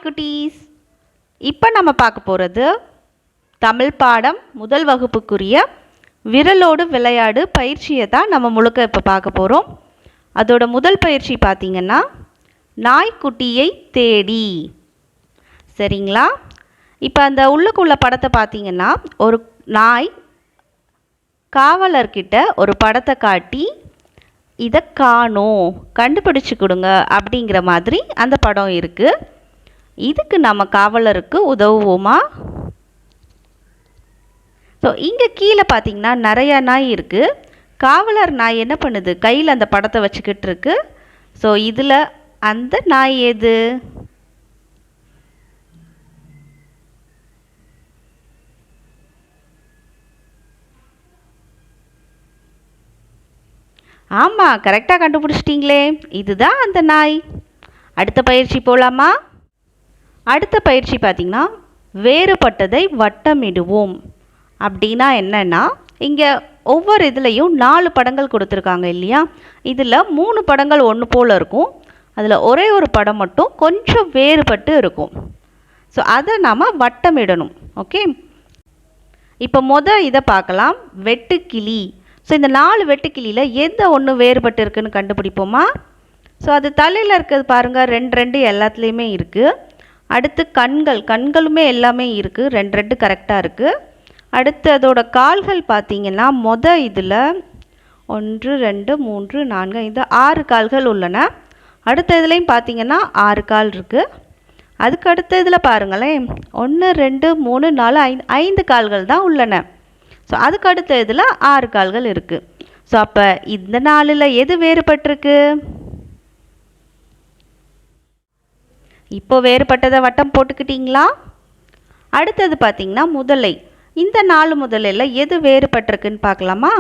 குட்டீஸ், இப்போ நம்ம பார்க்க போகிறது தமிழ் பாடம் முதல் வகுப்புக்குரிய விரலோடு விளையாடு பயிற்சியை தான் நம்ம முழுக்க இப்போ பார்க்க போகிறோம். அதோட முதல் பயிற்சி பார்த்திங்கன்னா நாய்க்குட்டியை தேடி. சரிங்களா? இப்போ அந்த உள்ளுக்குள்ள படத்தை பார்த்திங்கன்னா ஒரு நாய் காவலர்கிட்ட ஒரு படத்தை காட்டி இதை காணோம், கண்டுபிடிச்சு கொடுங்க அப்படிங்கிற மாதிரி அந்த படம் இருக்குது. இதுக்கு நம்ம காவலருக்கு உதவுவோமா? ஸோ இங்கே கீழே பார்த்தீங்கன்னா நிறையா நாய் இருக்குது. காவலர் நாய் என்ன பண்ணுது? கையில் அந்த படத்தை வச்சுக்கிட்டு இருக்கு. ஸோ இதில் அந்த நாய் எது? ஆமாம், கரெக்டாக கண்டுபிடிச்சிட்டிங்களே, இதுதான் அந்த நாய். அடுத்த பயிற்சி போகலாமா? அடுத்த பயிற்சி பார்த்திங்கன்னா வேறுபட்டதை வட்டமிடுவோம். அப்படின்னா என்னென்னா, இங்கே ஒவ்வொரு இதுலேயும் 4 படங்கள் கொடுத்துருக்காங்க இல்லையா? இதில் 3 படங்கள் ஒன்று போல் இருக்கும். அதில் ஒரே ஒரு படம் மட்டும் கொஞ்சம் வேறுபட்டு இருக்கும். ஸோ அதை நாம் வட்டமிடணும். ஓகே, இப்போ இதை பார்க்கலாம். வெட்டுக்கிளி. ஸோ இந்த 4 வெட்டுக்கிளியில் எந்த ஒன்று வேறுபட்டு இருக்குன்னு கண்டுபிடிப்போமா? ஸோ அது தலையில் இருக்கிறது பாருங்கள், 2 எல்லாத்துலேயுமே இருக்குது. அடுத்து கண்களுமே எல்லாமே இருக்குது, 2 கரெக்டாக இருக்குது. அடுத்து அதோட கால்கள் பார்த்திங்கன்னா இதில் 1 2 3 4 5 6 கால்கள் உள்ளன. அடுத்த இதுலேயும் பார்த்திங்கன்னா 6 கால் இருக்குது. அதுக்கு அடுத்த இதில் பாருங்களேன், 1 2 3 4 5 கால்கள் தான் உள்ளன. ஸோ அதுக்கு அடுத்த இதில் 6 கால்கள் இருக்குது. ஸோ அப்போ இந்த 4ல் எது வேறுபட்டிருக்கு? இப்போ வேறுபட்டதை வட்டம் போட்டுக்கிட்டிங்களா? அடுத்தது பார்த்திங்கன்னா முதலை. இந்த 4 முதலையில் எது வேறுபட்டிருக்குன்னு பார்க்கலாமா?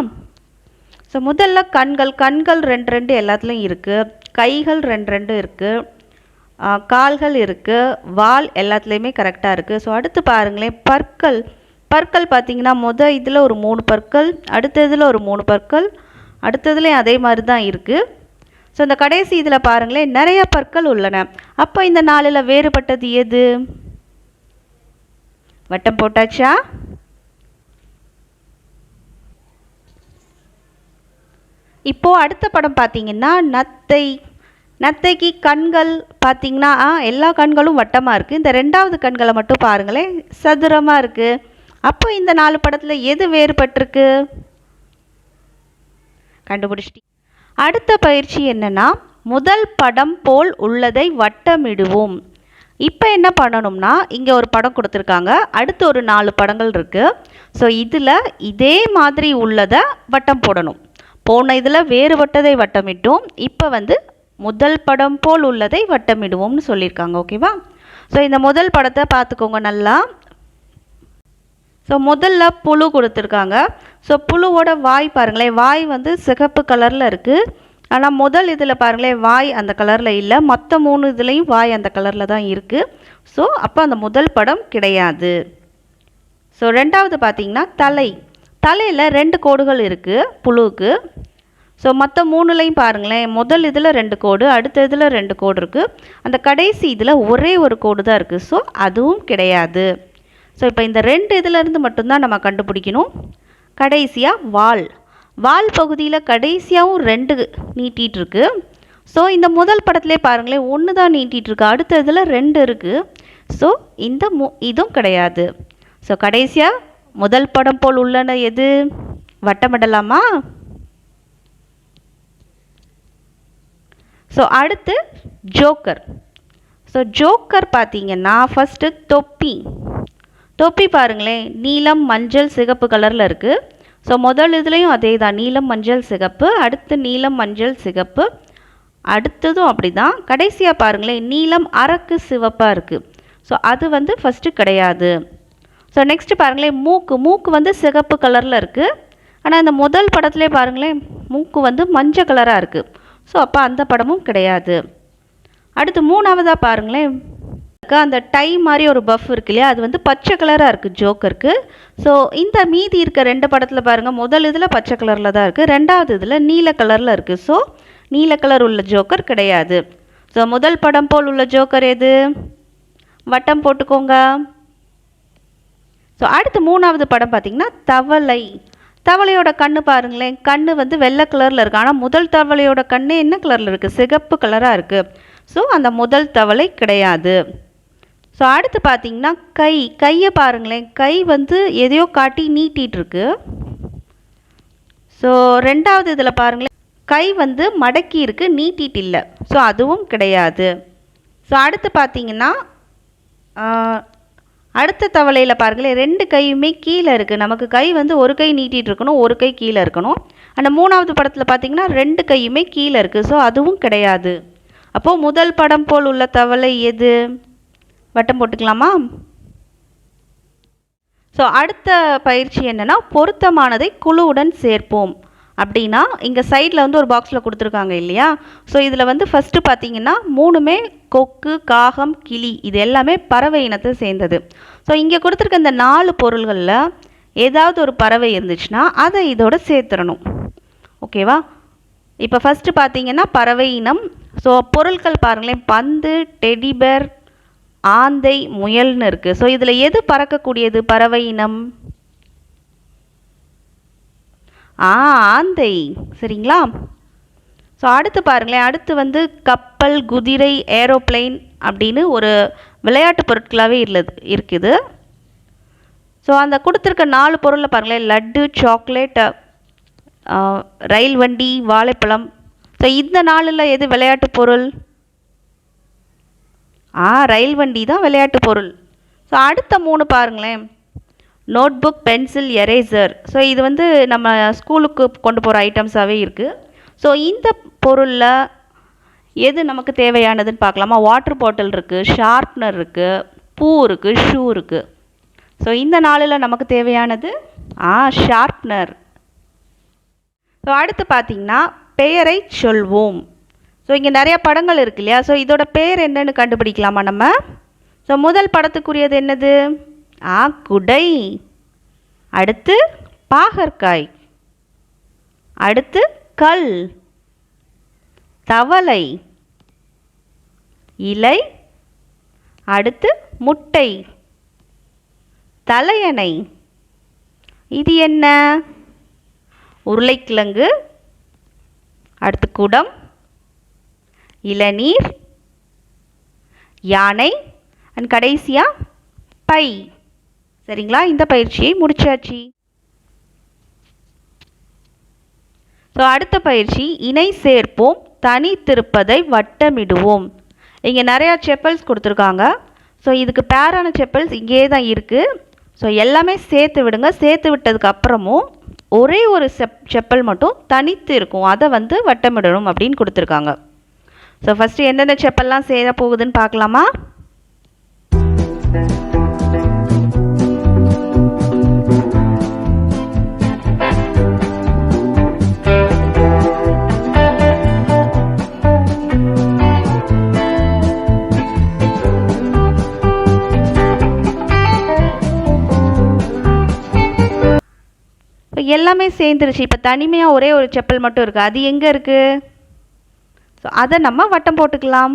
ஸோ முதல்ல கண்கள் 2 எல்லாத்துலேயும் இருக்குது. கைகள் 2 இருக்குது. கால்கள் இருக்குது. வால் எல்லாத்துலேயுமே கரெக்டாக இருக்குது. ஸோ அடுத்து பாருங்களேன், பற்கள் பார்த்திங்கன்னா இதில் ஒரு 3 பற்கள், அடுத்த இதில் ஒரு 3 பற்கள், அடுத்ததுலேயும் அதே மாதிரி தான் இருக்குது. ஸோ இந்த கடைசி இதில் பாருங்களேன், நிறைய பற்கள் உள்ளன. அப்போ இந்த 4ல் வேறுபட்டது எது? வட்டம் போட்டாச்சா? இப்போது அடுத்த படம் பார்த்திங்கன்னா நத்தைக்கு கண்கள் பார்த்திங்கன்னா எல்லா கண்களும் வட்டமாக இருக்குது. இந்த 2வது கண்களை மட்டும் பாருங்களேன், சதுரமாக இருக்குது. அப்போ இந்த 4 படத்தில் எது வேறுபட்டிருக்கு? கண்டுபிடிச்சிட்டி. அடுத்த பயிற்சி என்னென்னா, முதல் படம் போல் உள்ளதை வட்டமிடுவோம். இப்போ என்ன பண்ணணும்னா, இங்கே ஒரு படம் கொடுத்துருக்காங்க, அடுத்து ஒரு 4 படங்கள் இருக்குது. ஸோ இதில் இதே மாதிரி உள்ளதை வட்டம் போடணும். போன இதில் வேறுபட்டதை வட்டமிட்டோம், இப்போ முதல் படம் போல் உள்ளதை வட்டமிடுவோம்னு சொல்லியிருக்காங்க. ஓகேவா? ஸோ இந்த முதல் படத்தை பார்த்துக்கோங்க நல்லா. ஸோ முதல்ல புழு கொடுத்துருக்காங்க. ஸோ புழுவோட வாய் பாருங்களேன், வாய் சிகப்பு கலரில் இருக்குது. ஆனால் முதல் இதில் பாருங்களேன், வாய் அந்த கலரில் இல்லை. மற்ற 3 இதுலேயும் வாய் அந்த கலரில் தான் இருக்குது. ஸோ அப்போ அந்த முதல் படம் கிடையாது. ஸோ 2வது பார்த்திங்கன்னா தலையில் 2 கோடுகள் இருக்குது புழுவுக்கு. ஸோ மற்ற 3லையும் பாருங்களேன், முதல் இதில் 2 கோடு, அடுத்த இதில் 2 கோடு இருக்குது. அந்த கடைசி இதில் ஒரே ஒரு கோடு தான் இருக்குது. ஸோ அதுவும் கிடையாது. ஸோ இப்போ இந்த 2 இதிலேருந்து மட்டும்தான் நம்ம கண்டுபிடிக்கணும். கடைசியாக வால் பகுதியில் கடைசியாகவும் 2 நீட்டிகிட்ருக்கு. ஸோ இந்த முதல் படத்திலே பாருங்களேன், 1 தான் நீட்டிகிட்ருக்கு, அடுத்த இதில் 2 இருக்குது. ஸோ இதுவும் கிடையாது. ஸோ கடைசியாக முதல் படம் போல் உள்ளன எது? வட்டமிடலாமா? ஸோ அடுத்து ஜோக்கர் பார்த்திங்கன்னா ஃபஸ்ட்டு தொப்பி பாருங்களேன், நீலம் மஞ்சள் சிகப்பு கலரில் இருக்குது. ஸோ முதல் இதுலேயும் அதே தான், நீலம் மஞ்சள் சிகப்பு, அடுத்து நீலம் மஞ்சள் சிகப்பு, அடுத்ததும் அப்படி தான். கடைசியாக பாருங்களேன், நீலம் அரக்கு சிவப்பாக இருக்குது. ஸோ அது ஃபஸ்ட்டு கிடையாது. ஸோ நெக்ஸ்ட்டு பாருங்களேன், மூக்கு சிகப்பு கலரில் இருக்குது. ஆனால் இந்த முதல் படத்துலேயே பாருங்களேன், மூக்கு மஞ்சள் கலராக இருக்குது. ஸோ அப்போ அந்த படமும் கிடையாது. அடுத்து 3வதாக பாருங்களேன், அந்த டை மாதிரி ஒரு பஃப் இருக்கு இல்லையா, அது பச்சை கலராக இருக்குது ஜோக்கருக்கு. ஸோ இந்த மீதி இருக்க 2 படத்தில் பாருங்கள், முதல் இதில் பச்சை கலரில் தான் இருக்குது, 2வது இதில் நீல கலரில் இருக்குது. ஸோ நீல கலர் உள்ள ஜோக்கர் கிடையாது. ஸோ முதல் படம் போல் உள்ள ஜோக்கர் எது? வட்டம் போட்டுக்கோங்க. ஸோ அடுத்து 3வது படம் பார்த்திங்கன்னா தவளை. தவளையோட கண்ணு பாருங்களேன், கண்ணு வந்து வெள்ளை கலரில் இருக்குது. ஆனால் முதல் தவளையோட கண்ணு என்ன கலரில் இருக்குது? சிகப்பு கலராக இருக்குது. ஸோ அந்த முதல் தவளை கிடையாது. ஸோ அடுத்து பார்த்திங்கன்னா கையை பாருங்களேன், கை வந்து எதையோ காட்டி நீட்டிகிட்ருக்கு. ஸோ 2வது இதில் பாருங்களேன், கை வந்து மடக்கி இருக்குது, நீட்டிட்டு இல்லை. ஸோ அதுவும் கிடையாது. ஸோ அடுத்து பார்த்திங்கன்னா அடுத்த தவளையில் பாருங்களேன், 2 கையுமே கீழே இருக்குது. நமக்கு கை வந்து ஒரு கை நீட்டிகிட்டு இருக்கணும், ஒரு கை கீழே இருக்கணும். அந்த 3வது படத்தில் பார்த்திங்கன்னா 2 கையுமே கீழே இருக்குது. ஸோ அதுவும் கிடையாது. அப்போது முதல் படம் போல் உள்ள தவளை எது? வட்டம் போட்டுக்கலாமா? ஸோ அடுத்த பயிற்சி என்னென்னா பொருத்தமானதை குழுவுடன் சேர்ப்போம். அப்படின்னா இங்கே சைடில் வந்து ஒரு பாக்ஸில் கொடுத்துருக்காங்க இல்லையா? ஸோ இதில் வந்து ஃபஸ்ட்டு பார்த்தீங்கன்னா 3மே கொக்கு, காகம், கிளி, இது எல்லாமே பறவை இனத்தை சேர்ந்தது. ஸோ இங்கே கொடுத்துருக்க இந்த 4 பொருள்களில் ஏதாவது ஒரு பறவை இருந்துச்சுன்னா அதை இதோட சேர்த்துடணும். ஓகேவா? இப்போ ஃபஸ்ட்டு பார்த்தீங்கன்னா பறவை இனம். ஸோ பொருட்கள் பாருங்களேன், பந்து, டெடிபேர், ஆந்தை, முயல்னு இருக்குது. ஸோ இதில் எது பறக்கக்கூடியது பறவை இனம்? ஆந்தை. சரிங்களா? ஸோ அடுத்து பாருங்களேன், அடுத்து வந்து கப்பல், குதிரை, ஏரோப்ளைன் அப்படின்னு ஒரு விளையாட்டு பொருட்களாகவே இருக்குது. ஸோ அந்த கொடுத்துருக்க 4 பொருளில் பாருங்களேன், லட்டு, சாக்லேட், ரயில் வண்டி, வாழைப்பழம். ஸோ இந்த 4ல் எது விளையாட்டு பொருள்? ரயில் வண்டி தான் விளையாட்டு பொருள். ஸோ அடுத்த 3 பாருங்களேன், நோட்புக், பென்சில், எரேசர். ஸோ இது வந்து நம்ம ஸ்கூலுக்கு கொண்டு போகிற ஐட்டம்ஸாகவே இருக்குது. ஸோ இந்த பொருளில் எது நமக்கு தேவையானதுன்னு பார்க்கலாமா? வாட்டர் பாட்டில் இருக்குது, ஷார்ப்னர் இருக்குது, பூ இருக்குது, ஷூ இருக்குது. ஸோ இந்த 4ல் நமக்கு தேவையானது ஷார்ப்னர். ஸோ அடுத்து பார்த்திங்கன்னா பெயரை சொல்வோம். ஸோ இங்கே நிறையா படங்கள் இருக்கு இல்லையா? ஸோ இதோட பேர் என்னன்னு கண்டுபிடிக்கலாமா நம்ம? ஸோ முதல் படத்துக்குரியது என்னது? குடை. அடுத்து பாகற்காய். அடுத்து கல், தவளை, இலை. அடுத்து முட்டை, தலையணை. இது என்ன? உருளைக்கிழங்கு. அடுத்து குடம், இளநீர், யானை அண்ட் கடைசியாக பை. சரிங்களா? இந்த பயிற்சியை முடிச்சாச்சு. ஸோ அடுத்த பயிற்சி இணை சேர்ப்போம், தனித்திருப்பதை வட்டமிடுவோம். இங்கே நிறையா செப்பல்ஸ் கொடுத்துருக்காங்க. ஸோ இதுக்கு பேரான செப்பல்ஸ் இங்கே தான் இருக்குது. ஸோ எல்லாமே சேர்த்து விடுங்க. சேர்த்து விட்டதுக்கு அப்புறமும் ஒரே ஒரு செப்பல் மட்டும் தனித்து இருக்கும், அதை வந்து வட்டமிடணும் அப்படின்னு கொடுத்துருக்காங்க. ஸோ ஃபஸ்ட்டு எந்தெந்த செப்பல்லாம் சேர போகுதுன்னு பார்க்கலாமா? எல்லாமே சேர்ந்துருச்சு. இப்போ தனிமையாக ஒரே ஒரு செப்பல் மட்டும் இருக்குது. அது எங்கே இருக்குது? ஸோ அதை நம்ம வட்டம் போட்டுக்கலாம்.